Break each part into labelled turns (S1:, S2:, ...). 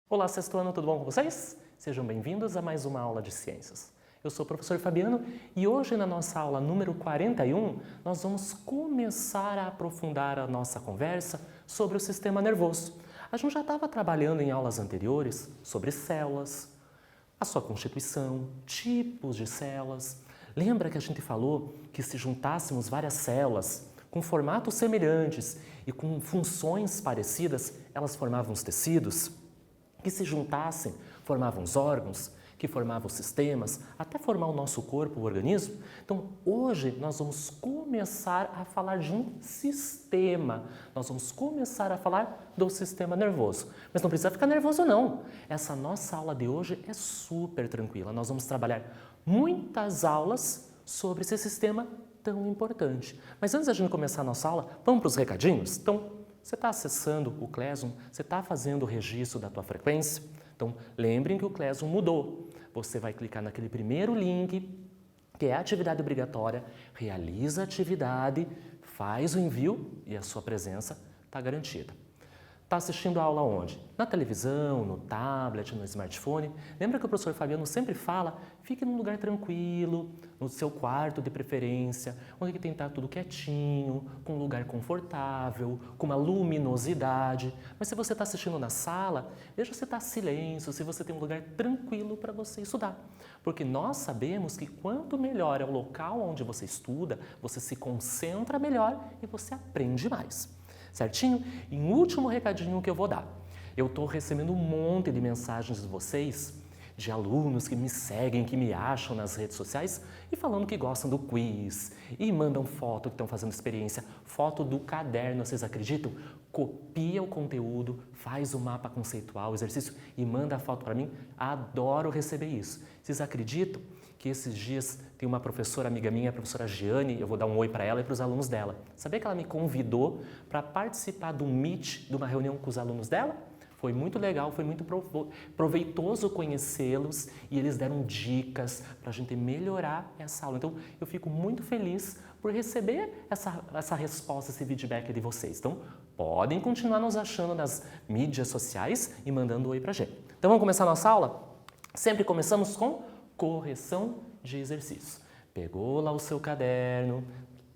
S1: Olá, sexto ano, tudo bom com vocês? Sejam bem-vindos a mais uma aula de ciências. Eu sou o professor Fabiano e hoje na nossa aula número 41 nós vamos começar a aprofundar a nossa conversa sobre o sistema nervoso. A gente já estava trabalhando em aulas anteriores sobre células, a sua constituição, tipos de células. Lembra que a gente falou que se juntássemos várias células com formatos semelhantes e com funções parecidas, elas formavam os tecidos? Que se juntassem, formavam os órgãos, que formavam os sistemas, até formar o nosso corpo, o organismo. Então, hoje nós vamos começar a falar de um sistema. Nós vamos começar a falar do sistema nervoso. Mas não precisa ficar nervoso, não. Essa nossa aula de hoje é super tranquila. Nós vamos trabalhar muitas aulas sobre esse sistema tão importante. Mas antes da gente começar a nossa aula, vamos para os recadinhos? Então, você está acessando o Classroom? Você está fazendo o registro da tua frequência? Então, lembrem que o Classroom mudou. Você vai clicar naquele primeiro link, que é a atividade obrigatória, realiza a atividade, faz o envio e a sua presença está garantida. Está assistindo a aula onde? Na televisão, no tablet, no smartphone. Lembra que o professor Fabiano sempre fala, fique num lugar tranquilo, no seu quarto de preferência, onde tem que estar tudo quietinho, com um lugar confortável, com uma luminosidade. Mas se você está assistindo na sala, veja se está silêncio, se você tem um lugar tranquilo para você estudar. Porque nós sabemos que quanto melhor é o local onde você estuda, você se concentra melhor e você aprende mais. Certinho? E um último recadinho que eu vou dar. Eu estou recebendo um monte de mensagens de vocês, de alunos que me seguem, que me acham nas redes sociais e falando que gostam do quiz e mandam foto que estão fazendo experiência, foto do caderno, vocês acreditam? Copia o conteúdo, faz o mapa conceitual, o exercício e manda a foto para mim. Adoro receber isso. Vocês acreditam que esses dias tem uma professora amiga minha, a professora Giane, eu vou dar um oi para ela e para os alunos dela. Sabia que ela me convidou para participar de um meet, de uma reunião com os alunos dela? Foi muito legal, foi muito proveitoso conhecê-los e eles deram dicas para a gente melhorar essa aula. Então, eu fico muito feliz por receber essa resposta, esse feedback de vocês. Então, podem continuar nos achando nas mídias sociais e mandando oi para a gente. Então, vamos começar a nossa aula? Sempre começamos com correção de exercícios. Pegou lá o seu caderno,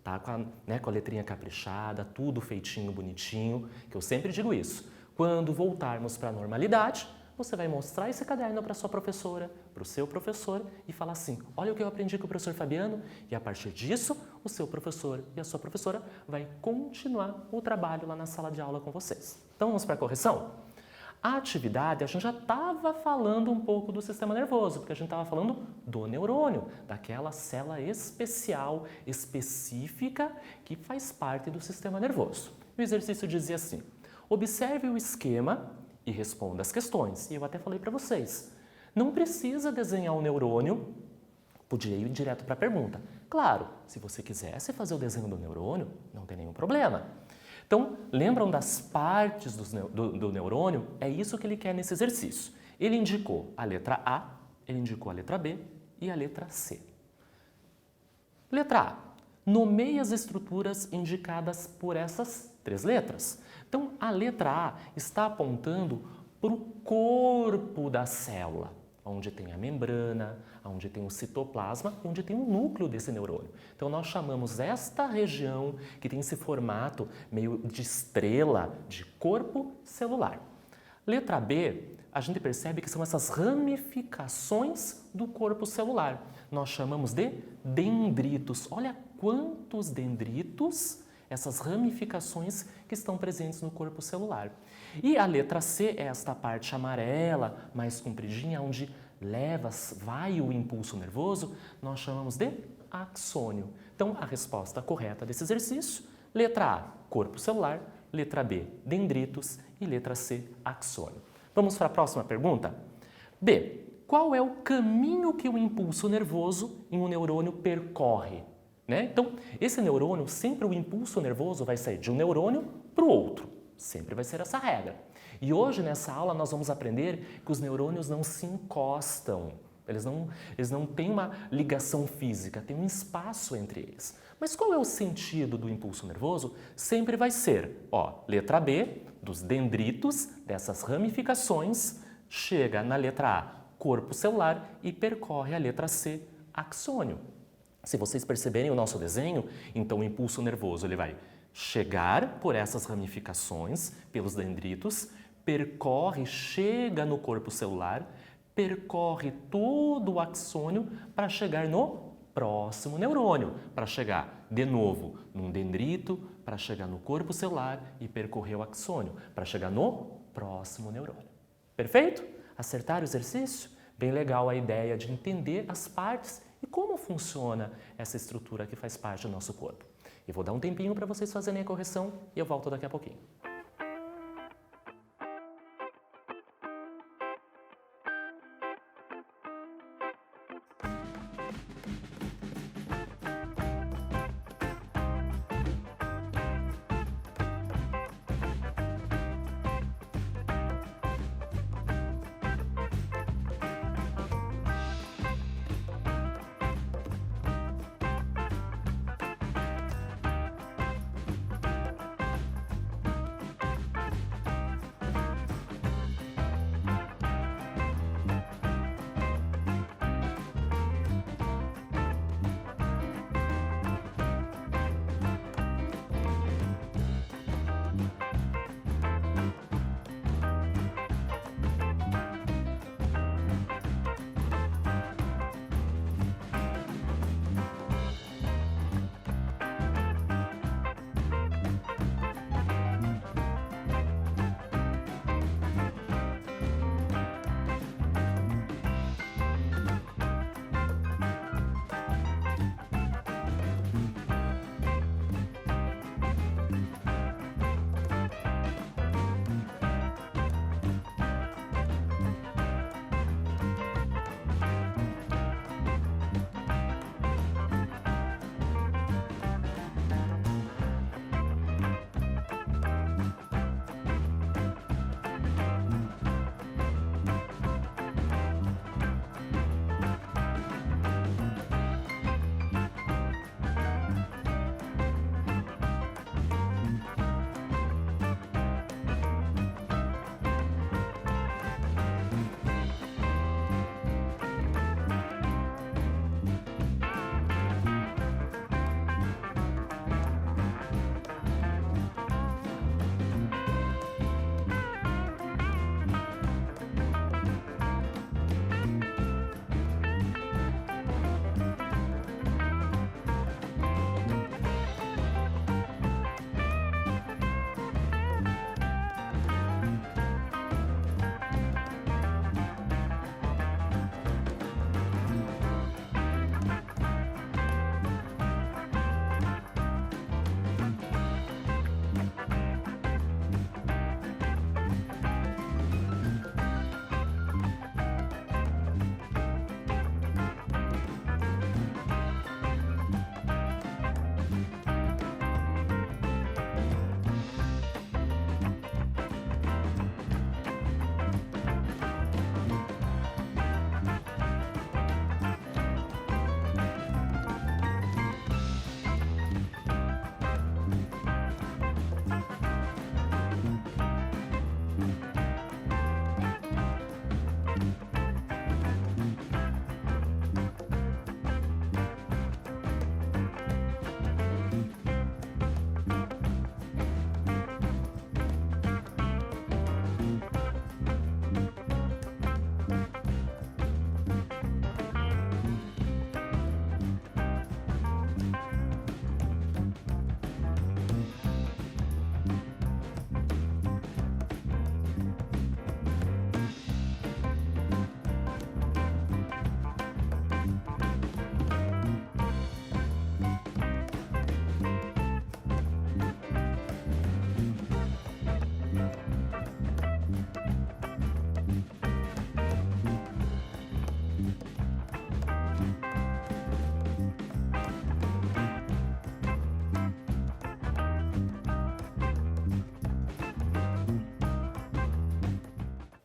S1: tá com a letrinha caprichada, tudo feitinho, bonitinho, que eu sempre digo isso. Quando voltarmos para a normalidade, você vai mostrar esse caderno para sua professora, para o seu professor e falar assim, olha o que eu aprendi com o professor Fabiano e a partir disso, o seu professor e a sua professora vai continuar o trabalho lá na sala de aula com vocês. Então vamos para a correção? A atividade, a gente já estava falando um pouco do sistema nervoso, porque a gente estava falando do neurônio, daquela célula especial, específica, que faz parte do sistema nervoso. O exercício dizia assim, observe o esquema e responda as questões. E eu até falei para vocês, não precisa desenhar o neurônio, podia ir direto para a pergunta. Claro, se você quisesse fazer o desenho do neurônio, não tem nenhum problema. Então, lembram das partes do neurônio? É isso que ele quer nesse exercício. Ele indicou a letra A, ele indicou a letra B e a letra C. Letra A. Nomeie as estruturas indicadas por essas três letras. Então, a letra A está apontando para o corpo da célula, onde tem a membrana, onde tem o citoplasma e onde tem o núcleo desse neurônio. Então, nós chamamos esta região que tem esse formato meio de estrela, de corpo celular. Letra B, a gente percebe que são essas ramificações do corpo celular. Nós chamamos de dendritos. Olha quantos dendritos, essas ramificações que estão presentes no corpo celular. E a letra C é esta parte amarela, mais compridinha, onde vai o impulso nervoso, nós chamamos de axônio. Então, a resposta correta desse exercício, letra A, corpo celular, letra B, dendritos e letra C, axônio. Vamos para a próxima pergunta? B, qual é o caminho que o impulso nervoso em um neurônio percorre? Então, esse neurônio, sempre o impulso nervoso vai sair de um neurônio para o outro. Sempre vai ser essa regra. E hoje, nessa aula, nós vamos aprender que os neurônios não se encostam. Eles não têm uma ligação física, tem um espaço entre eles. Mas qual é o sentido do impulso nervoso? Sempre vai ser, letra B, dos dendritos, dessas ramificações, chega na letra A, corpo celular, e percorre a letra C, axônio. Se vocês perceberem o nosso desenho, então o impulso nervoso ele vai chegar por essas ramificações, pelos dendritos, percorre, chega no corpo celular, percorre todo o axônio para chegar no próximo neurônio, para chegar de novo num dendrito, para chegar no corpo celular e percorrer o axônio, para chegar no próximo neurônio. Perfeito? Acertaram o exercício? Bem legal a ideia de entender as partes e como funciona essa estrutura que faz parte do nosso corpo. Eu vou dar um tempinho para vocês fazerem a correção e eu volto daqui a pouquinho.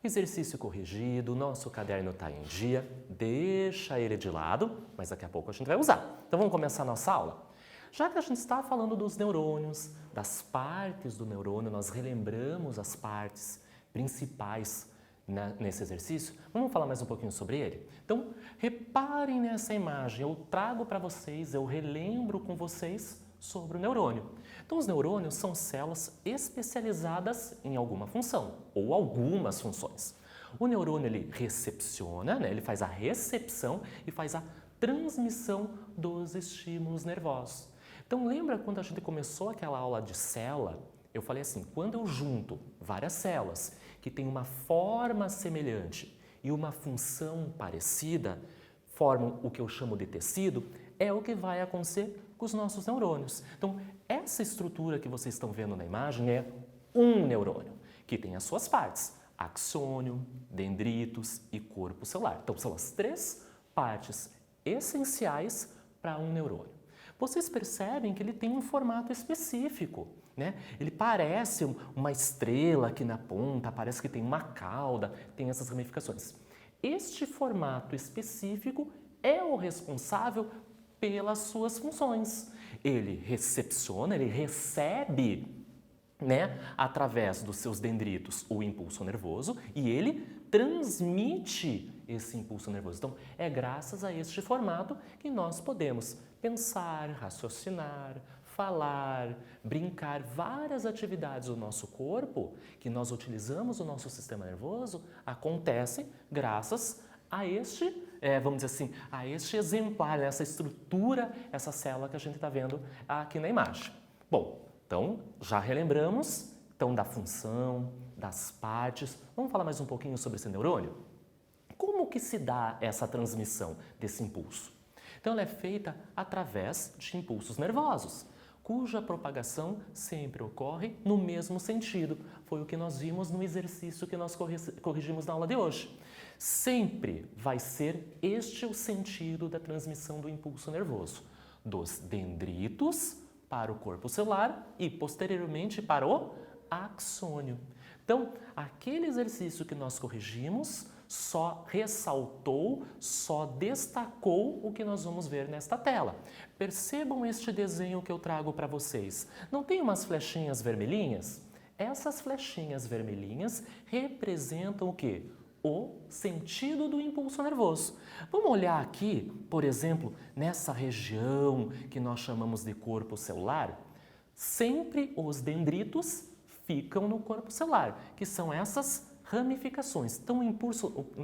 S1: exercício corrigido, nosso caderno está em dia, deixa ele de lado, mas daqui a pouco a gente vai usar. Então vamos começar a nossa aula? Já que a gente está falando dos neurônios, das partes do neurônio, nós relembramos as partes principais nesse exercício, vamos falar mais um pouquinho sobre ele? Então, reparem nessa imagem, eu trago para vocês, eu relembro com vocês sobre o neurônio. Então, os neurônios são células especializadas em alguma função, ou algumas funções. O neurônio, ele recepciona, né? Ele faz a recepção e faz a transmissão dos estímulos nervosos. Então, lembra quando a gente começou aquela aula de célula? Eu falei assim, quando eu junto várias células que têm uma forma semelhante e uma função parecida, formam o que eu chamo de tecido, é o que vai acontecer com os nossos neurônios. Então, essa estrutura que vocês estão vendo na imagem é um neurônio, que tem as suas partes, axônio, dendritos e corpo celular. Então, são as três partes essenciais para um neurônio. Vocês percebem que ele tem um formato específico, né? Ele parece uma estrela aqui na ponta, parece que tem uma cauda, tem essas ramificações. Este formato específico é o responsável pelas suas funções. Ele recepciona, ele recebe, né, através dos seus dendritos o impulso nervoso e ele transmite esse impulso nervoso. Então, é graças a este formato que nós podemos pensar, raciocinar, falar, brincar, várias atividades do nosso corpo que nós utilizamos o nosso sistema nervoso acontecem graças a este, vamos dizer assim, a este exemplar, essa estrutura, essa célula que a gente está vendo aqui na imagem. Bom, então já relembramos então, da função, das partes. Vamos falar mais um pouquinho sobre esse neurônio? Como que se dá essa transmissão desse impulso? Então, ela é feita através de impulsos nervosos, cuja propagação sempre ocorre no mesmo sentido. Foi o que nós vimos no exercício que nós corrigimos na aula de hoje. Sempre vai ser este o sentido da transmissão do impulso nervoso, dos dendritos para o corpo celular e, posteriormente, para o axônio. Então, aquele exercício que nós corrigimos só ressaltou, só destacou o que nós vamos ver nesta tela. Percebam este desenho que eu trago para vocês. Não tem umas flechinhas vermelhinhas? Essas flechinhas vermelhinhas representam o quê? O sentido do impulso nervoso. Vamos olhar aqui, por exemplo, nessa região que nós chamamos de corpo celular? Sempre os dendritos ficam no corpo celular, que são essas ramificações. Então, o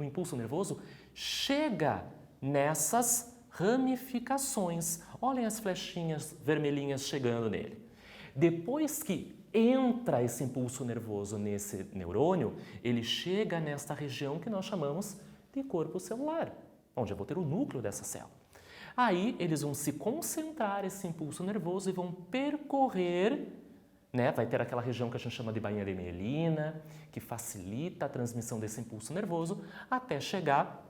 S1: impulso nervoso chega nessas ramificações. Olhem as flechinhas vermelhinhas chegando nele. Depois que entra esse impulso nervoso nesse neurônio, ele chega nesta região que nós chamamos de corpo celular, onde eu vou ter o núcleo dessa célula. Aí, eles vão se concentrar esse impulso nervoso e vão percorrer, né? Vai ter aquela região que a gente chama de bainha de mielina, que facilita a transmissão desse impulso nervoso até chegar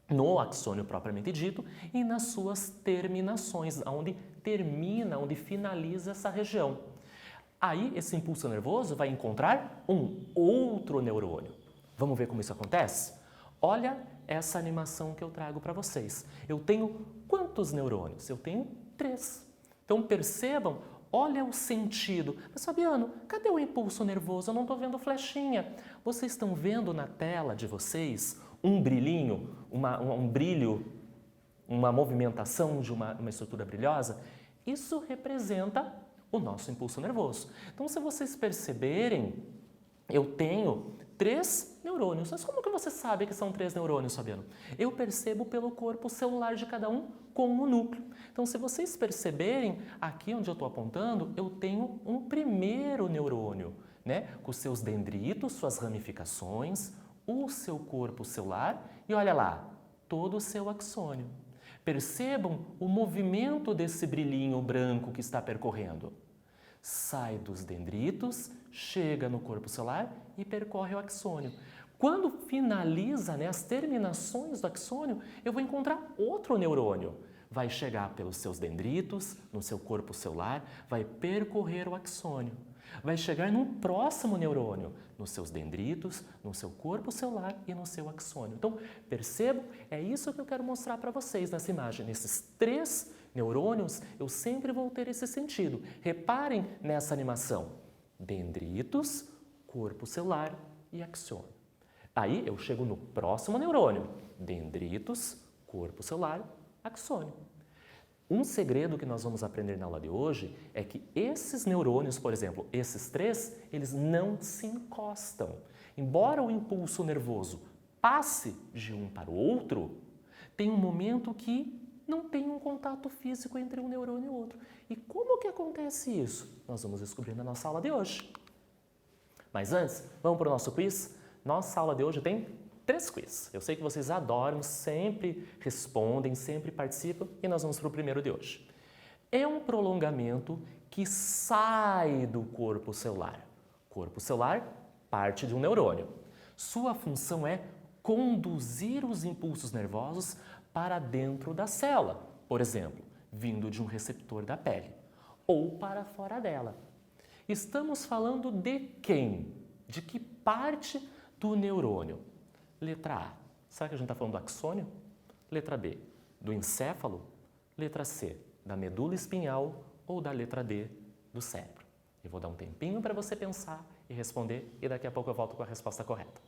S1: no axônio propriamente dito e nas suas terminações, onde termina, onde finaliza essa região. Aí esse impulso nervoso vai encontrar um outro neurônio. Vamos ver como isso acontece? Olha essa animação que eu trago para vocês. Eu tenho quantos neurônios? Eu tenho 3. Então percebam, olha o sentido. Mas Fabiano, cadê o impulso nervoso? Eu não estou vendo flechinha. Vocês estão vendo na tela de vocês um brilhinho, um brilho, uma movimentação de uma estrutura brilhosa? Isso representa o nosso impulso nervoso. Então, se vocês perceberem, eu tenho 3 neurônios. Mas como que você sabe que são 3 neurônios, Fabiano? Eu percebo pelo corpo celular de cada um com o núcleo. Então, se vocês perceberem, aqui onde eu estou apontando, eu tenho um primeiro neurônio, né? Com seus dendritos, suas ramificações, o seu corpo celular e olha lá, todo o seu axônio. Percebam o movimento desse brilhinho branco que está percorrendo. Sai dos dendritos, chega no corpo celular e percorre o axônio. Quando finaliza, né, as terminações do axônio, eu vou encontrar outro neurônio. Vai chegar pelos seus dendritos, no seu corpo celular, vai percorrer o axônio. vai chegar no próximo neurônio, nos seus dendritos, no seu corpo celular e no seu axônio. Então, percebam, é isso que eu quero mostrar para vocês nessa imagem. Nesses 3 neurônios, eu sempre vou ter esse sentido. Reparem nessa animação. Dendritos, corpo celular e axônio. Aí eu chego no próximo neurônio. Dendritos, corpo celular, axônio. Um segredo que nós vamos aprender na aula de hoje é que esses neurônios, por exemplo, esses 3, eles não se encostam. Embora o impulso nervoso passe de um para o outro, tem um momento que não tem um contato físico entre um neurônio e o outro. E como que acontece isso? Nós vamos descobrir na nossa aula de hoje. Mas antes, vamos para o nosso quiz? Nossa aula de hoje tem 3 quiz. Eu sei que vocês adoram, sempre respondem, sempre participam e nós vamos para o primeiro de hoje. É um prolongamento que sai do corpo celular. Corpo celular, parte de um neurônio. Sua função é conduzir os impulsos nervosos para dentro da célula, por exemplo, vindo de um receptor da pele, ou para fora dela. Estamos falando de quem? De que parte do neurônio? Letra A. Será que a gente está falando do axônio? Letra B. Do encéfalo? Letra C. Da medula espinhal ou da letra D. Do cérebro? Eu vou dar um tempinho para você pensar e responder e daqui a pouco eu volto com a resposta correta.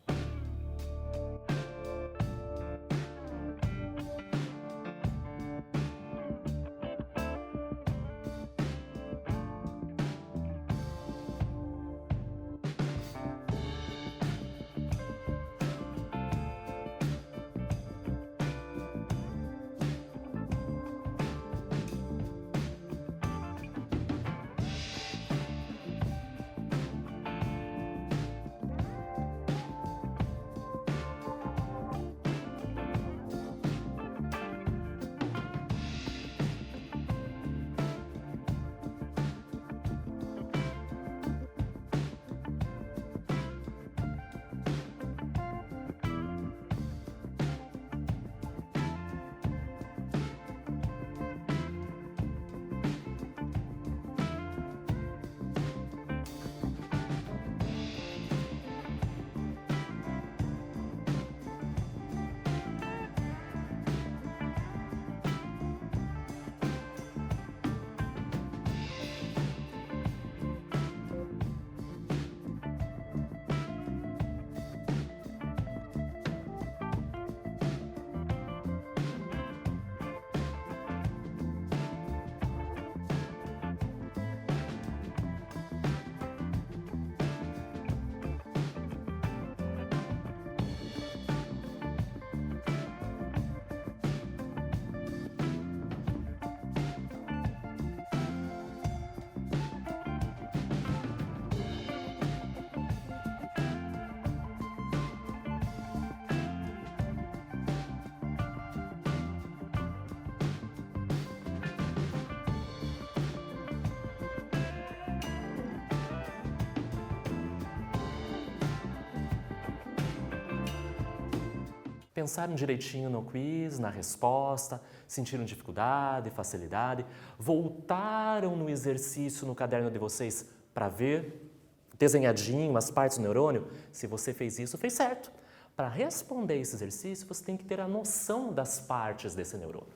S1: Pensaram direitinho no quiz, na resposta, sentiram dificuldade, facilidade, voltaram no exercício no caderno de vocês para ver desenhadinho as partes do neurônio? Se você fez isso, fez certo. Para responder esse exercício, você tem que ter a noção das partes desse neurônio.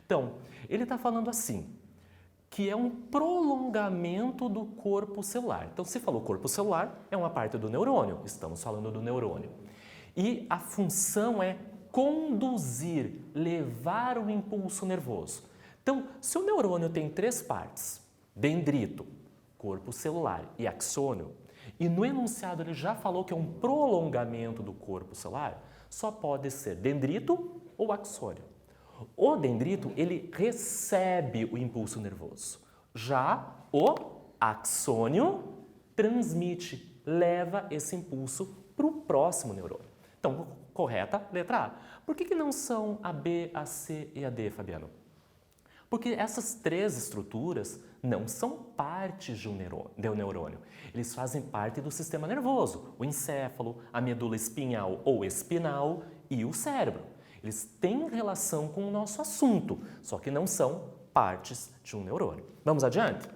S1: Então, ele está falando assim, que é um prolongamento do corpo celular. Então, se falou corpo celular, é uma parte do neurônio, estamos falando do neurônio. E a função é conduzir, levar o impulso nervoso. Então, se o neurônio tem 3 partes, dendrito, corpo celular e axônio, e no enunciado ele já falou que é um prolongamento do corpo celular, só pode ser dendrito ou axônio. O dendrito, ele recebe o impulso nervoso. Já o axônio transmite, leva esse impulso para o próximo neurônio. Então, correta, letra A. Por que não são a B, a C e a D, Fabiano? Porque essas 3 estruturas não são partes de um neurônio. Eles fazem parte do sistema nervoso, o encéfalo, a medula espinhal ou espinal e o cérebro. Eles têm relação com o nosso assunto, só que não são partes de um neurônio. Vamos adiante?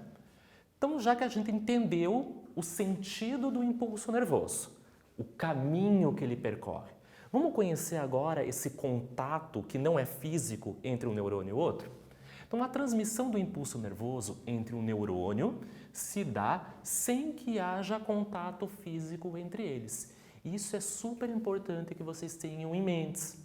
S1: Então, já que a gente entendeu o sentido do impulso nervoso, o caminho que ele percorre. Vamos conhecer agora esse contato que não é físico entre um neurônio e outro? Então, a transmissão do impulso nervoso entre um neurônio se dá sem que haja contato físico entre eles. Isso é super importante que vocês tenham em mente.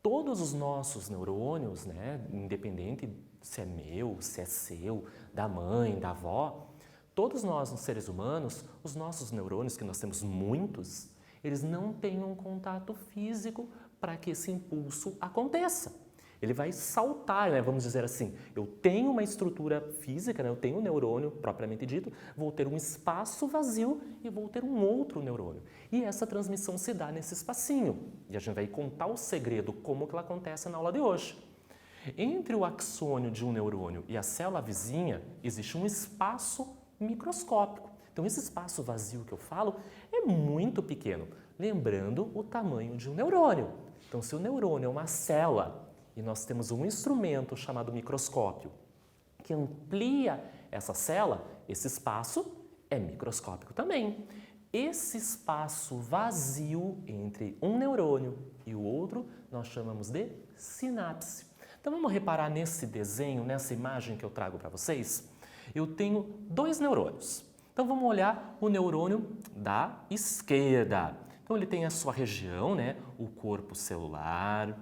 S1: Todos os nossos neurônios, independente se é meu, se é seu, da mãe, da avó, todos nós, os seres humanos, os nossos neurônios, que nós temos muitos, eles não têm um contato físico para que esse impulso aconteça. Ele vai saltar, vamos dizer assim, eu tenho uma estrutura física, eu tenho um neurônio propriamente dito, vou ter um espaço vazio e vou ter um outro neurônio. E essa transmissão se dá nesse espacinho. E a gente vai contar o segredo, como que ela acontece na aula de hoje. Entre o axônio de um neurônio e a célula vizinha, existe um espaço microscópico. Então, esse espaço vazio que eu falo é muito pequeno, lembrando o tamanho de um neurônio. Então, se o neurônio é uma célula e nós temos um instrumento chamado microscópio que amplia essa célula, esse espaço é microscópico também. Esse espaço vazio entre um neurônio e o outro nós chamamos de sinapse. Então, vamos reparar nesse desenho, nessa imagem que eu trago para vocês? Eu tenho dois neurônios. Então, vamos olhar o neurônio da esquerda. Então, ele tem a sua região, o corpo celular,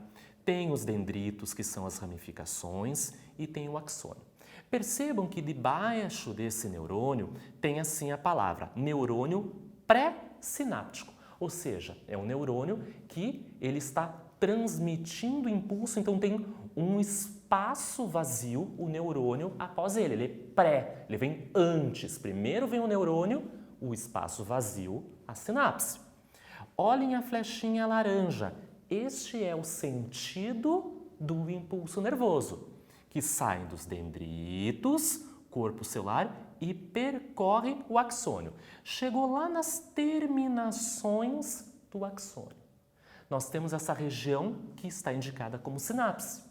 S1: tem os dendritos, que são as ramificações, e tem o axônio. Percebam que debaixo desse neurônio tem assim a palavra neurônio pré-sináptico, ou seja, é um neurônio que ele está transmitindo impulso, então tem um espaço vazio, o neurônio após ele é pré, ele vem antes. Primeiro vem o neurônio, o espaço vazio, a sinapse. Olhem a flechinha laranja. Este é o sentido do impulso nervoso, que sai dos dendritos, corpo celular e percorre o axônio. Chegou lá nas terminações do axônio. Nós temos essa região que está indicada como sinapse.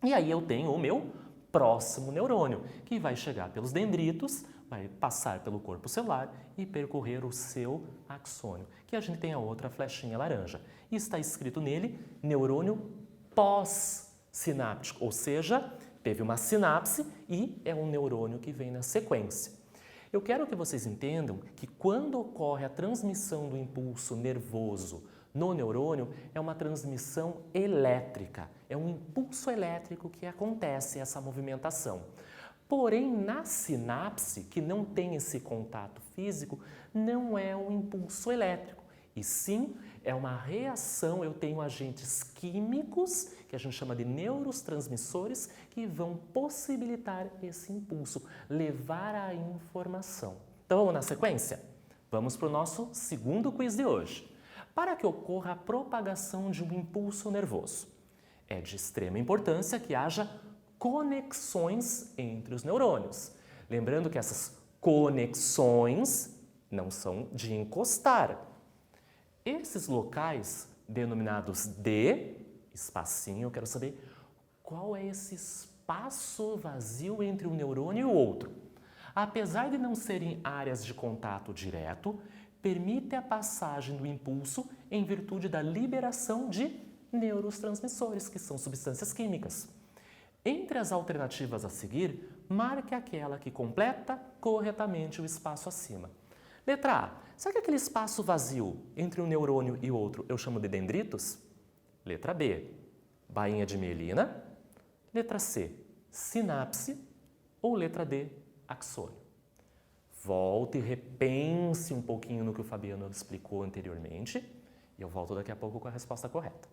S1: E aí eu tenho o meu próximo neurônio, que vai chegar pelos dendritos, vai passar pelo corpo celular e percorrer o seu axônio, que a gente tem a outra flechinha laranja. E está escrito nele neurônio pós-sináptico, ou seja, teve uma sinapse e é um neurônio que vem na sequência. Eu quero que vocês entendam que quando ocorre a transmissão do impulso nervoso no neurônio, é uma transmissão elétrica, é um impulso elétrico que acontece essa movimentação. Porém, na sinapse, que não tem esse contato físico, não é um impulso elétrico, e sim é uma reação. Eu tenho agentes químicos, que a gente chama de neurotransmissores, que vão possibilitar esse impulso, levar a informação. Então, vamos na sequência? Vamos para o nosso segundo quiz de hoje. Para que ocorra a propagação de um impulso nervoso, é de extrema importância que haja conexões entre os neurônios. Lembrando que essas conexões não são de encostar. Esses locais, denominados de espacinho, eu quero saber qual é esse espaço vazio entre um neurônio e o outro. Apesar de não serem áreas de contato direto, permite a passagem do impulso em virtude da liberação de neurotransmissores, que são substâncias químicas. Entre as alternativas a seguir, marque aquela que completa corretamente o espaço acima. Letra A. Sabe aquele espaço vazio entre um neurônio e outro eu chamo de dendritos? Letra B. Bainha de mielina. Letra C. Sinapse. Ou letra D. Axônio. Volte e repense um pouquinho no que o Fabiano explicou anteriormente e eu volto daqui a pouco com a resposta correta.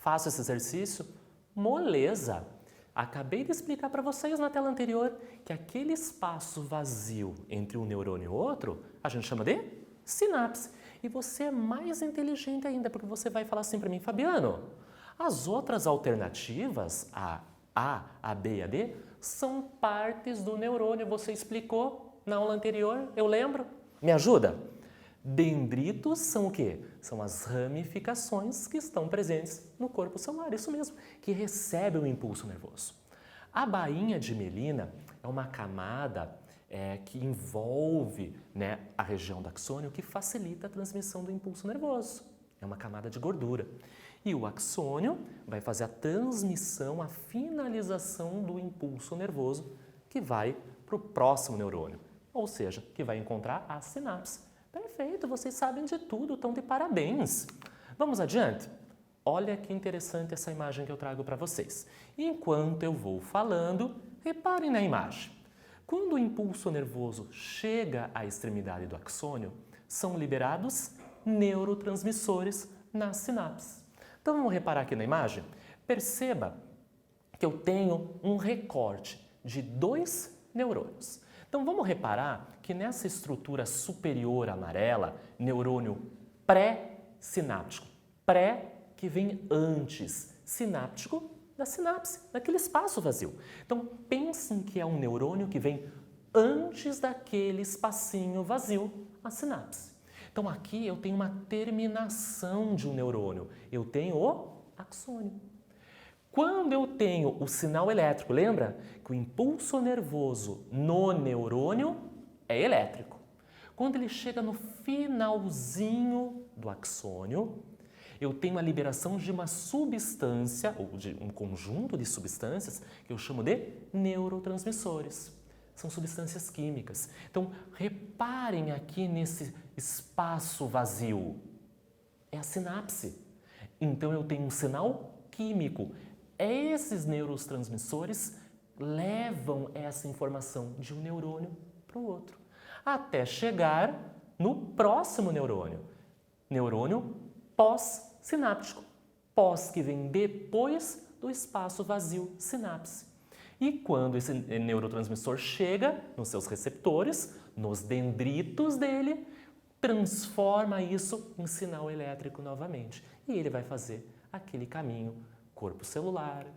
S1: Faço esse exercício? Moleza! Acabei de explicar para vocês na tela anterior que aquele espaço vazio entre um neurônio e outro, a gente chama de sinapse. E você é mais inteligente ainda, porque você vai falar assim para mim, Fabiano, as outras alternativas, a B e a D, são partes do neurônio. Você explicou na aula anterior, eu lembro. Me ajuda? Dendritos são o quê? São as ramificações que estão presentes no corpo celular, isso mesmo, que recebe o impulso nervoso. A bainha de mielina é uma camada que envolve, né, a região do axônio, que facilita a transmissão do impulso nervoso. É uma camada de gordura. E o axônio vai fazer a transmissão, a finalização do impulso nervoso que vai para o próximo neurônio, ou seja, que vai encontrar a sinapse. Perfeito, vocês sabem de tudo, estão de parabéns. Vamos adiante? Olha que interessante essa imagem que eu trago para vocês. Enquanto eu vou falando, reparem na imagem. Quando o impulso nervoso chega à extremidade do axônio, são liberados neurotransmissores na sinapse. Então vamos reparar aqui na imagem? Perceba que eu tenho um recorte de 2 neurônios. Então vamos reparar que nessa estrutura superior amarela, neurônio pré-sináptico, pré que vem antes, sináptico da sinapse, daquele espaço vazio. Então pensem que é um neurônio que vem antes daquele espacinho vazio, a sinapse. Então aqui eu tenho uma terminação de um neurônio, eu tenho o axônio. Quando eu tenho o sinal elétrico, lembra que o impulso nervoso no neurônio é elétrico. Quando ele chega no finalzinho do axônio, eu tenho a liberação de uma substância, ou de um conjunto de substâncias, que eu chamo de neurotransmissores. São substâncias químicas. Então, reparem aqui nesse espaço vazio. É a sinapse. Então, eu tenho um sinal químico. Esses neurotransmissores levam essa informação de um neurônio para o outro, até chegar no próximo neurônio. Neurônio pós-sináptico. Pós que vem depois do espaço vazio sinapse. E quando esse neurotransmissor chega nos seus receptores, nos dendritos dele, transforma isso em sinal elétrico novamente. E ele vai fazer aquele caminho corpo celular,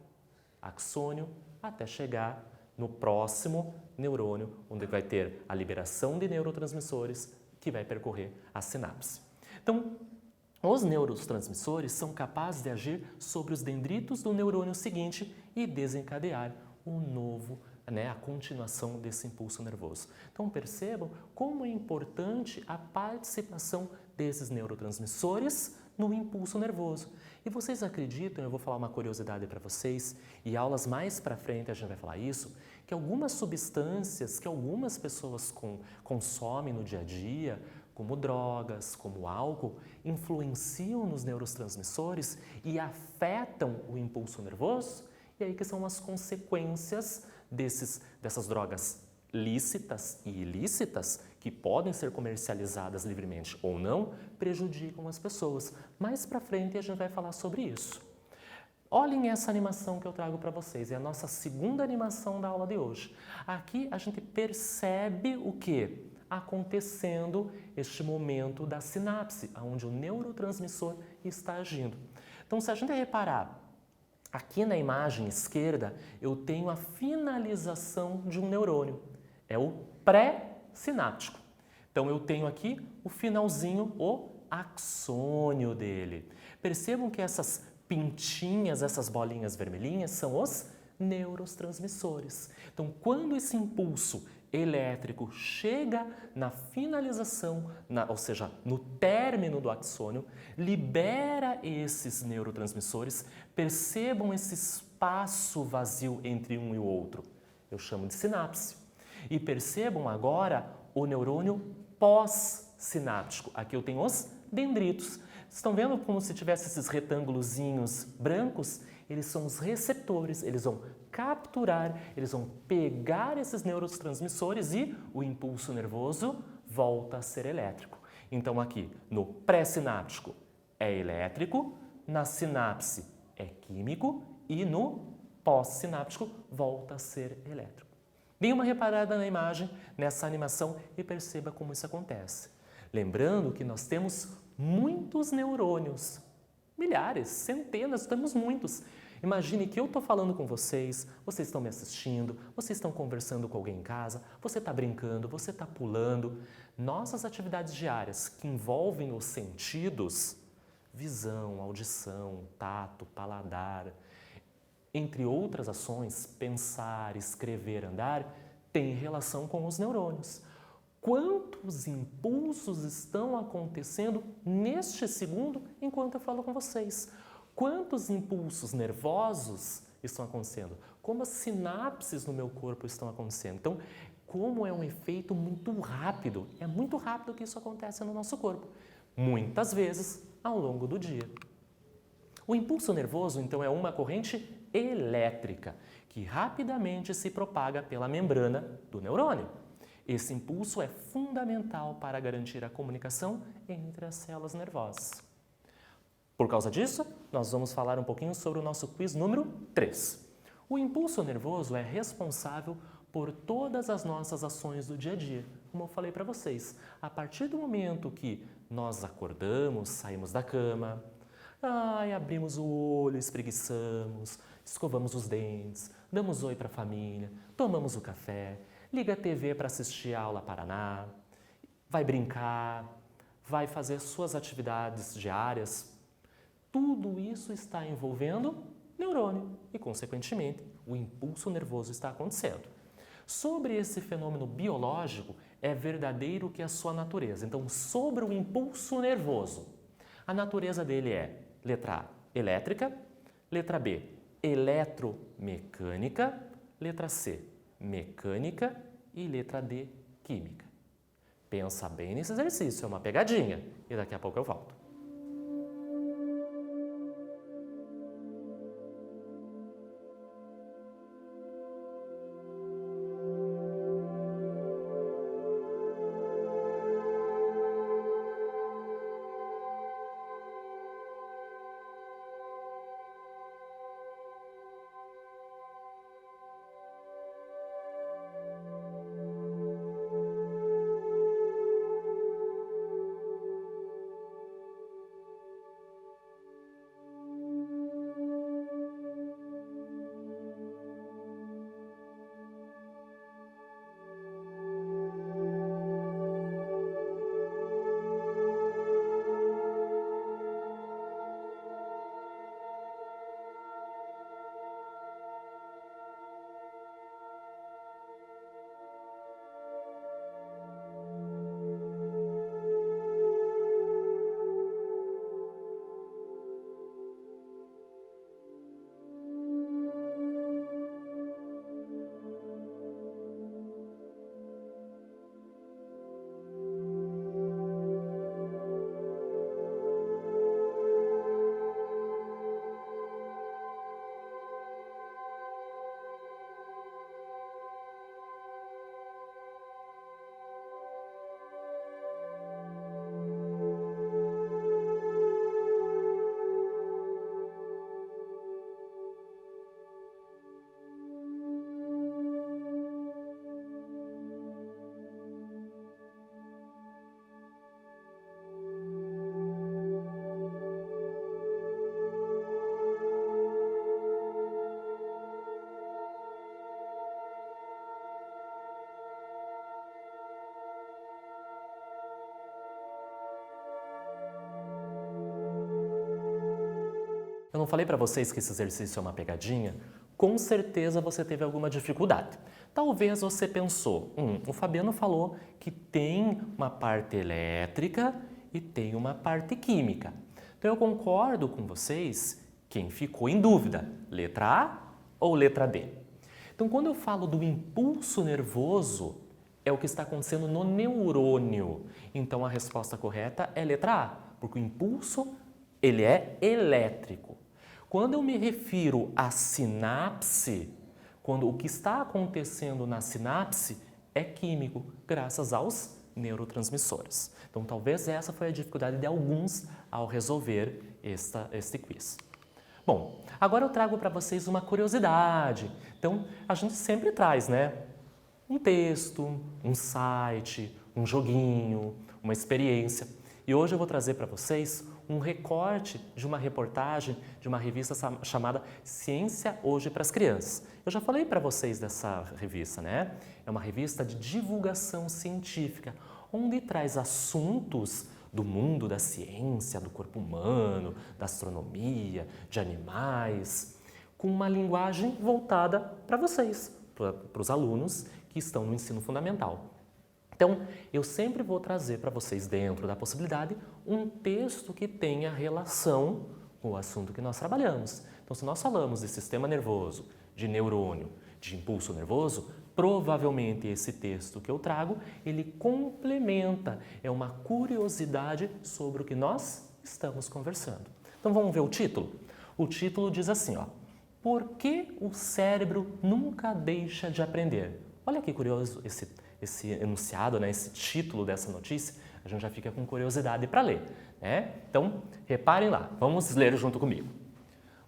S1: axônio, até chegar no próximo neurônio, onde vai ter a liberação de neurotransmissores que vai percorrer a sinapse. Então, os neurotransmissores são capazes de agir sobre os dendritos do neurônio seguinte e desencadear um novo, a continuação desse impulso nervoso. Então percebam como é importante a participação desses neurotransmissores no impulso nervoso. E vocês acreditam, eu vou falar uma curiosidade para vocês, e aulas mais para frente a gente vai falar isso, que algumas substâncias que algumas pessoas consomem no dia a dia, como drogas, como álcool, influenciam nos neurotransmissores e afetam o impulso nervoso? E aí que são as consequências dessas drogas lícitas e ilícitas, que podem ser comercializadas livremente ou não, prejudicam as pessoas. Mais para frente a gente vai falar sobre isso. Olhem essa animação que eu trago para vocês, é a nossa segunda animação da aula de hoje. Aqui a gente percebe o que? Acontecendo este momento da sinapse, onde o neurotransmissor está agindo. Então, se a gente reparar, aqui na imagem esquerda, eu tenho a finalização de um neurônio. É o pré-sináptico. Então, eu tenho aqui o finalzinho, o axônio dele. Percebam que essas pintinhas, essas bolinhas vermelhinhas, são os neurotransmissores. Então, quando esse impulso elétrico chega na finalização, ou seja, no término do axônio, libera esses neurotransmissores, percebam esse espaço vazio entre um e o outro. Eu chamo de sinapse. E percebam agora o neurônio pós-sináptico. Aqui eu tenho os dendritos. Estão vendo como se tivesse esses retângulozinhos brancos? Eles são os receptores, eles vão capturar, eles vão pegar esses neurotransmissores e o impulso nervoso volta a ser elétrico. Então aqui no pré-sináptico é elétrico, na sinapse é químico e no pós-sináptico volta a ser elétrico. Dê uma reparada na imagem, nessa animação e perceba como isso acontece. Lembrando que nós temos muitos neurônios, milhares, centenas, temos muitos. Imagine que eu estou falando com vocês estão me assistindo, vocês estão conversando com alguém em casa, você está brincando, você está pulando. Nossas atividades diárias que envolvem os sentidos, visão, audição, tato, paladar, entre outras ações, pensar, escrever, andar, tem relação com os neurônios. Quantos impulsos estão acontecendo neste segundo enquanto eu falo com vocês? Quantos impulsos nervosos estão acontecendo? Como as sinapses no meu corpo estão acontecendo? Então, como é um efeito muito rápido, é muito rápido que isso acontece no nosso corpo, muitas vezes ao longo do dia. O impulso nervoso, então, é uma corrente elétrica que rapidamente se propaga pela membrana do neurônio. Esse impulso é fundamental para garantir a comunicação entre as células nervosas. Por causa disso, nós vamos falar um pouquinho sobre o nosso quiz número 3. O impulso nervoso é responsável por todas as nossas ações do dia a dia, como eu falei para vocês. A partir do momento que nós acordamos, saímos da cama, abrimos o olho, espreguiçamos, escovamos os dentes, damos oi para a família, tomamos o café, liga a TV para assistir a aula Paraná, vai brincar, vai fazer suas atividades diárias. Tudo isso está envolvendo neurônio e, consequentemente, o impulso nervoso está acontecendo. Sobre esse fenômeno biológico, é verdadeiro que é a sua natureza. Então, sobre o impulso nervoso, a natureza dele é letra A, elétrica, letra B, eletromecânica, letra C, mecânica e letra D, química. Pensa bem nesse exercício, é uma pegadinha e daqui a pouco eu volto. Eu não falei para vocês que esse exercício é uma pegadinha? Com certeza você teve alguma dificuldade. Talvez você pensou, o Fabiano falou que tem uma parte elétrica e tem uma parte química. Então eu concordo com vocês, quem ficou em dúvida, letra A ou letra B? Então quando eu falo do impulso nervoso, é o que está acontecendo no neurônio. Então a resposta correta é letra A, porque o impulso ele é elétrico. Quando eu me refiro à sinapse, quando o que está acontecendo na sinapse é químico, graças aos neurotransmissores. Então, talvez essa foi a dificuldade de alguns ao resolver este quiz. Bom, agora eu trago para vocês uma curiosidade. Então, a gente sempre traz, né? Um texto, um site, um joguinho, uma experiência. E hoje eu vou trazer para vocês um recorte de uma reportagem de uma revista chamada Ciência Hoje para as Crianças. Eu já falei para vocês dessa revista, né? É uma revista de divulgação científica, onde traz assuntos do mundo da ciência, do corpo humano, da astronomia, de animais, com uma linguagem voltada para vocês, para os alunos que estão no ensino fundamental. Então, eu sempre vou trazer para vocês, dentro da possibilidade, um texto que tenha relação com o assunto que nós trabalhamos. Então, se nós falamos de sistema nervoso, de neurônio, de impulso nervoso, provavelmente esse texto que eu trago, ele complementa, é uma curiosidade sobre o que nós estamos conversando. Então, vamos ver o título? O título diz assim, ó, por que o cérebro nunca deixa de aprender? Olha que curioso esse enunciado, né? Esse título dessa notícia, a gente já fica com curiosidade para ler, né? Então, reparem lá, vamos ler junto comigo.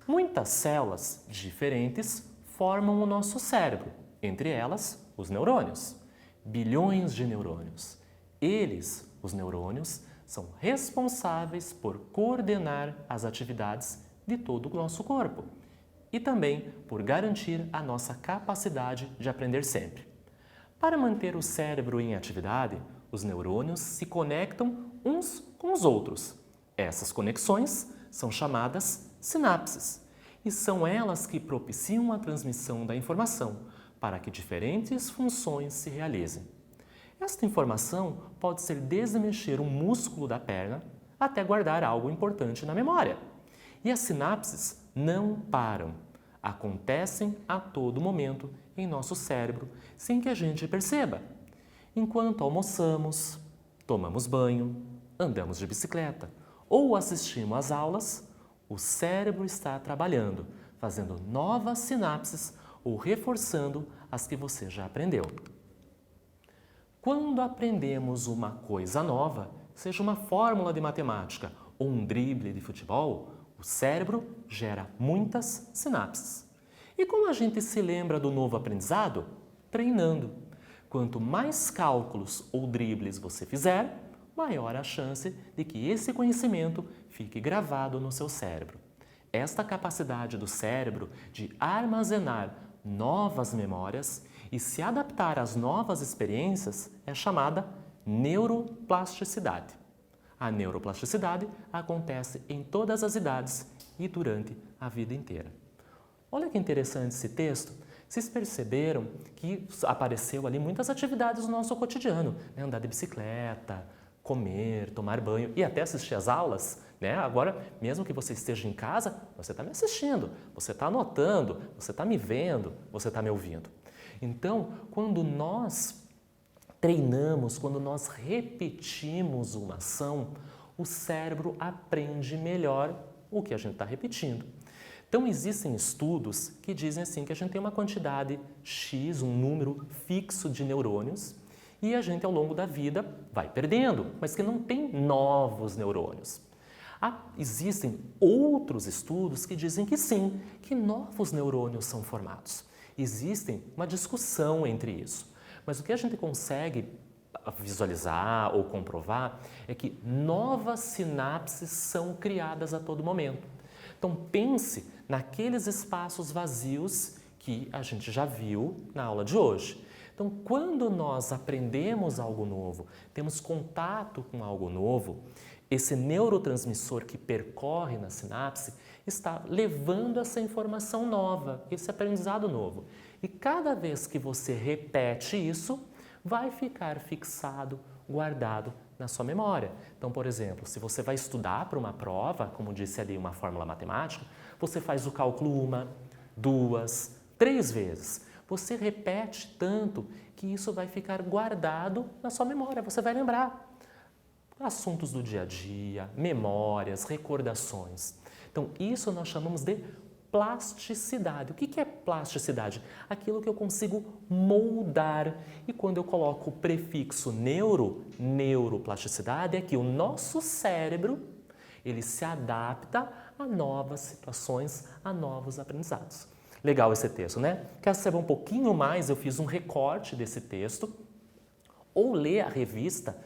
S1: Muitas células diferentes formam o nosso cérebro, entre elas os neurônios. Bilhões de neurônios. Eles, os neurônios, são responsáveis por coordenar as atividades de todo o nosso corpo e também por garantir a nossa capacidade de aprender sempre. Para manter o cérebro em atividade, os neurônios se conectam uns com os outros. Essas conexões são chamadas sinapses e são elas que propiciam a transmissão da informação para que diferentes funções se realizem. Esta informação pode ser desde mexer um músculo da perna até guardar algo importante na memória. E as sinapses não param. Acontecem a todo momento em nosso cérebro, sem que a gente perceba. Enquanto almoçamos, tomamos banho, andamos de bicicleta ou assistimos às aulas, o cérebro está trabalhando, fazendo novas sinapses ou reforçando as que você já aprendeu. Quando aprendemos uma coisa nova, seja uma fórmula de matemática ou um drible de futebol, o cérebro gera muitas sinapses. E como a gente se lembra do novo aprendizado? Treinando. Quanto mais cálculos ou dribles você fizer, maior a chance de que esse conhecimento fique gravado no seu cérebro. Esta capacidade do cérebro de armazenar novas memórias e se adaptar às novas experiências é chamada neuroplasticidade. A neuroplasticidade acontece em todas as idades e durante a vida inteira. Olha que interessante esse texto. Vocês perceberam que apareceu ali muitas atividades do nosso cotidiano, né? Andar de bicicleta, comer, tomar banho e até assistir às aulas, né? Agora, mesmo que você esteja em casa, você está me assistindo, você está anotando, você está me vendo, você está me ouvindo. Então, quando nós treinamos, quando nós repetimos uma ação, o cérebro aprende melhor o que a gente está repetindo. Então, existem estudos que dizem assim que a gente tem uma quantidade X, um número fixo de neurônios e a gente, ao longo da vida, vai perdendo, mas que não tem novos neurônios. Existem outros estudos que dizem que sim, que novos neurônios são formados. Existe uma discussão entre isso, mas o que a gente consegue visualizar ou comprovar é que novas sinapses são criadas a todo momento. Então, pense naqueles espaços vazios que a gente já viu na aula de hoje. Então, quando nós aprendemos algo novo, temos contato com algo novo, esse neurotransmissor que percorre na sinapse está levando essa informação nova, esse aprendizado novo. E cada vez que você repete isso, vai ficar fixado, guardado na sua memória. Então, por exemplo, se você vai estudar para uma prova, como disse ali uma fórmula matemática, você faz o cálculo 1, 2, 3 vezes. Você repete tanto que isso vai ficar guardado na sua memória, você vai lembrar. Assuntos do dia a dia, memórias, recordações. Então, isso nós chamamos de plasticidade. O que é plasticidade? Aquilo que eu consigo moldar. E quando eu coloco o prefixo neuroplasticidade, é que o nosso cérebro ele se adapta a novas situações, a novos aprendizados. Legal esse texto, né? Quer saber um pouquinho mais? Eu fiz um recorte desse texto, ou ler a revista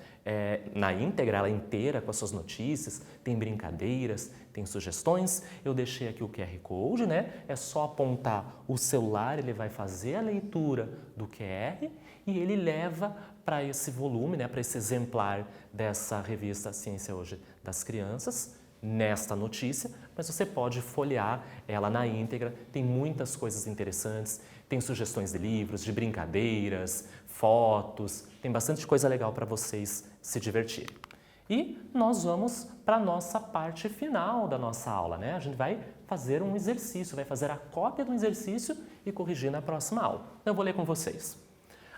S1: na íntegra, ela inteira, com as suas notícias, tem brincadeiras, tem sugestões. Eu deixei aqui o QR Code, né? É só apontar o celular, ele vai fazer a leitura do QR e ele leva para esse volume, né? Para esse exemplar dessa revista Ciência Hoje das Crianças, nesta notícia, mas você pode folhear ela na íntegra, tem muitas coisas interessantes, tem sugestões de livros, de brincadeiras, fotos, tem bastante coisa legal para vocês se divertirem. E nós vamos para a nossa parte final da nossa aula, né? A gente vai fazer um exercício, vai fazer a cópia do exercício e corrigir na próxima aula. Então, eu vou ler com vocês.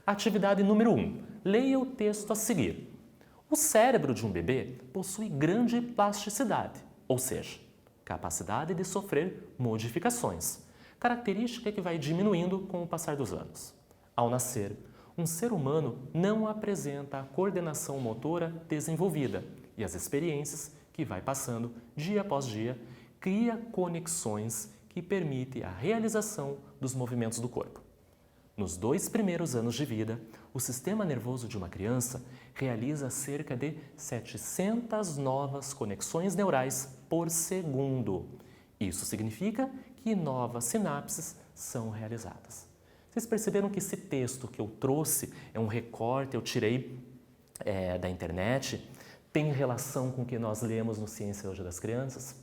S1: Atividade número 1. Leia o texto a seguir. O cérebro de um bebê possui grande plasticidade, ou seja, capacidade de sofrer modificações, característica que vai diminuindo com o passar dos anos. Ao nascer, um ser humano não apresenta a coordenação motora desenvolvida e as experiências que vai passando dia após dia cria conexões que permitem a realização dos movimentos do corpo. Nos 2 primeiros anos de vida, o sistema nervoso de uma criança realiza cerca de 700 novas conexões neurais por segundo. Isso significa que novas sinapses são realizadas. Vocês perceberam que esse texto que eu trouxe é um recorte, eu tirei da internet, tem relação com o que nós lemos no Ciência Hoje das Crianças?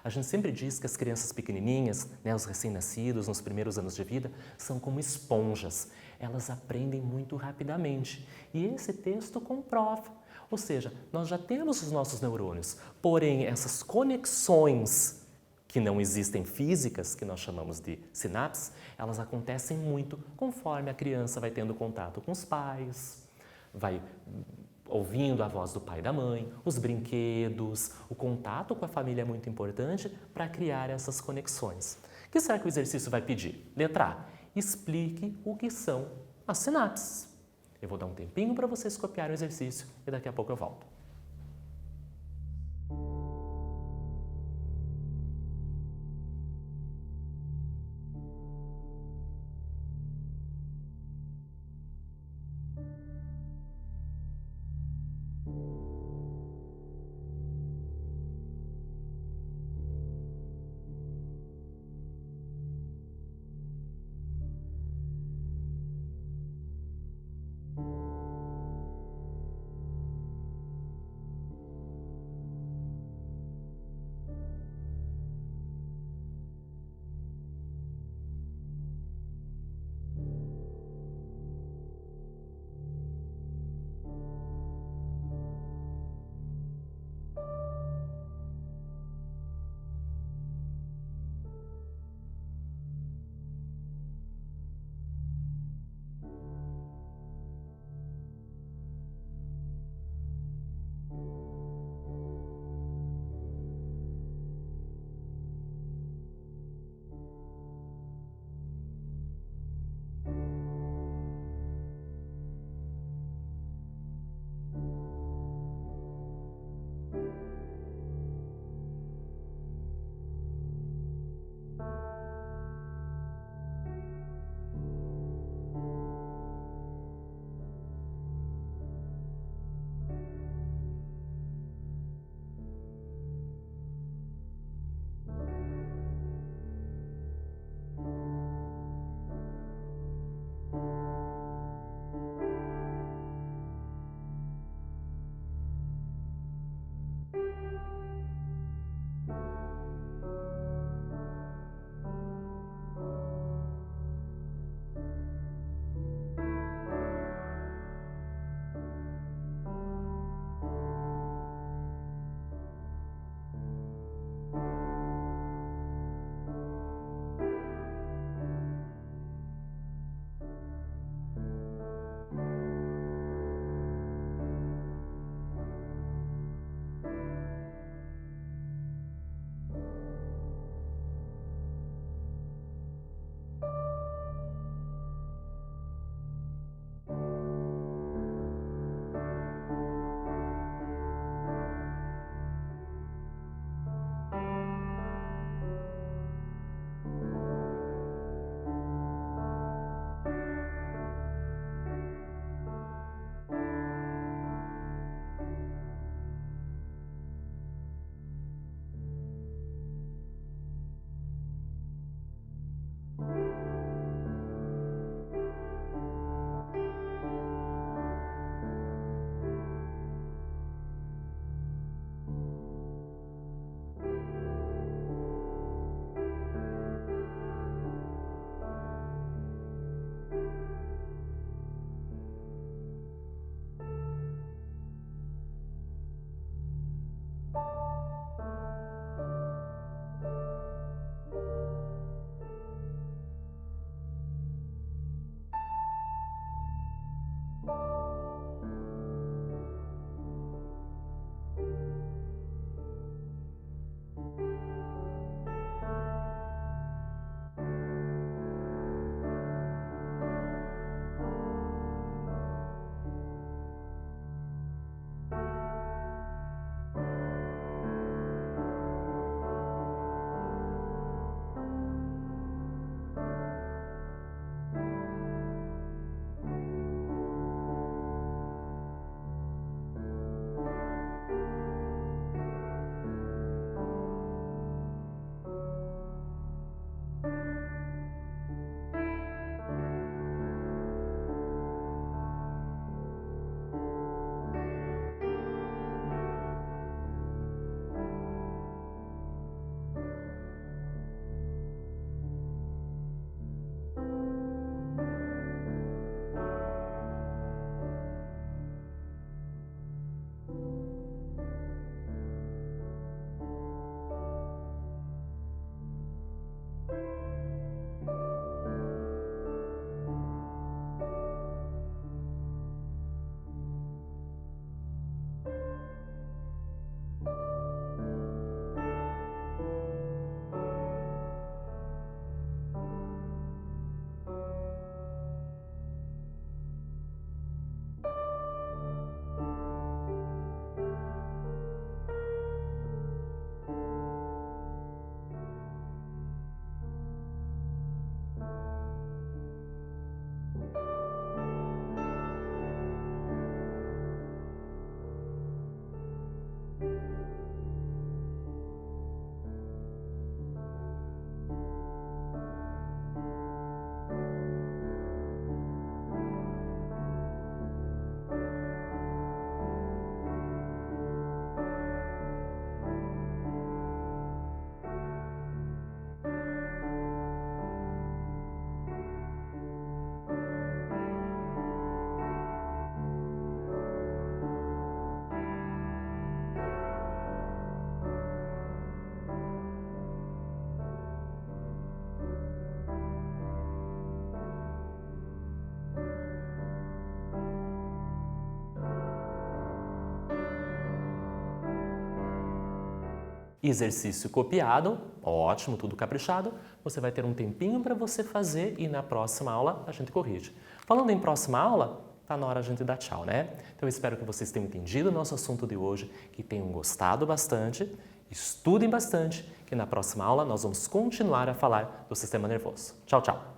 S1: A gente sempre diz que as crianças pequenininhas, né, os recém-nascidos, nos primeiros anos de vida, são como esponjas. Elas aprendem muito rapidamente. E esse texto comprova. Ou seja, nós já temos os nossos neurônios, porém essas conexões que não existem físicas, que nós chamamos de sinapses, elas acontecem muito conforme a criança vai tendo contato com os pais, vai ouvindo a voz do pai e da mãe, os brinquedos, o contato com a família é muito importante para criar essas conexões. O que será que o exercício vai pedir? Letra A. Explique o que são as sinapses. Eu vou dar um tempinho para vocês copiarem o exercício e daqui a pouco eu volto. exercício copiado, ótimo, tudo caprichado, você vai ter um tempinho para você fazer e na próxima aula a gente corrige. Falando em próxima aula, tá na hora a gente dar tchau, né? Então eu espero que vocês tenham entendido o nosso assunto de hoje, que tenham gostado bastante, estudem bastante, que na próxima aula nós vamos continuar a falar do sistema nervoso. Tchau, tchau!